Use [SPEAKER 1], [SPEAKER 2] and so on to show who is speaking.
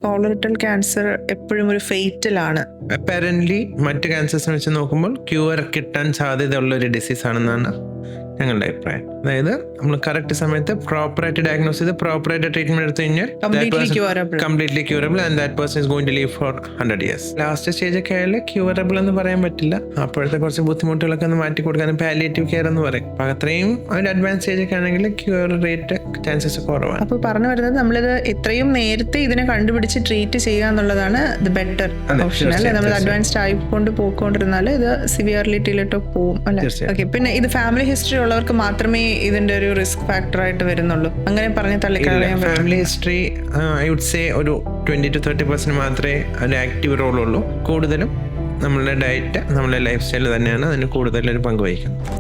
[SPEAKER 1] കോളറെക്ടൽ cancer എപ്പോഴും ഒരു ഫെയ്റ്റലാണ്.
[SPEAKER 2] Apparently മറ്റ് ക്യാൻസേഴ്സിനെ വെച്ച് നോക്കുമ്പോൾ ക്യൂർ കിട്ടാൻ സാധ്യതയുള്ള ഒരു ഡിസീസ് ആണെന്നാണ് ഞങ്ങളുടെ അഭിപ്രായം. അതായത് നമ്മൾ കറക്റ്റ് സമയത്ത് പ്രോപ്പറായിട്ട് ഡയഗ്നോസ് ചെയ്ത് പ്രോപ്പറായിട്ട് ട്രീറ്റ്മെന്റ് എടുത്തു കഴിഞ്ഞാൽ completely curable and that person is going to live for 100 years. Last stage ഒക്കെ ആയാലും ക്യൂറബിൾ എന്ന് പറയാൻ പറ്റില്ല. അപ്പോഴത്തെ കുറച്ച് ബുദ്ധിമുട്ടുകളൊക്കെ ഒന്ന് മാറ്റി കൊടുക്കാനും പാലിയേറ്റീവ് കെയർ എന്ന് പറയും. അപ്പോൾ അത്രയും ഒരു അഡ്വാൻസ് സ്റ്റേജ് ഒക്കെ ആണെങ്കിൽ ക്യൂർ റേറ്റ് ചാൻസസ് കുറവാണ്.
[SPEAKER 1] അപ്പോൾ പറഞ്ഞു വരുന്നത് നമ്മളിത് എത്രയും നേരത്തെ ഇതിനെ കണ്ടുപിടിച്ച് ട്രീറ്റ് ചെയ്യുക എന്നുള്ളതാണ് ദ ബെറ്റർ ഓപ്ഷൻ അല്ലേ? നമ്മൾ അഡ്വാൻസ്ഡ് ആയിക്കൊണ്ട് പോയിക്കൊണ്ടിരുന്നാൽ ഇത് സിവിയറിലിറ്റിയിലോട്ട് പോകും അല്ലേ? ഓക്കെ. പിന്നെ ഇത് ഫാമിലി ഹിസ്റ്ററി ഉള്ളവർക്ക് മാത്രമേ ഇതിന്റെ ഒരു റിസ്ക് ഫാക്ടർ ആയിട്ട് വരുന്നുള്ളൂ, അങ്ങനെ പറഞ്ഞ് തള്ളിക്കളയാൻ?
[SPEAKER 2] Family history I would say ഒരു 20-30% മാത്രമേ ഒരു ആക്റ്റീവ് റോൾ ഉള്ളൂ. കൂടുതലും നമ്മളുടെ ഡയറ്റ്, നമ്മളുടെ ലൈഫ് സ്റ്റൈൽ തന്നെയാണ് അതിന് കൂടുതലൊരു പങ്ക് വഹിക്കുന്നത്.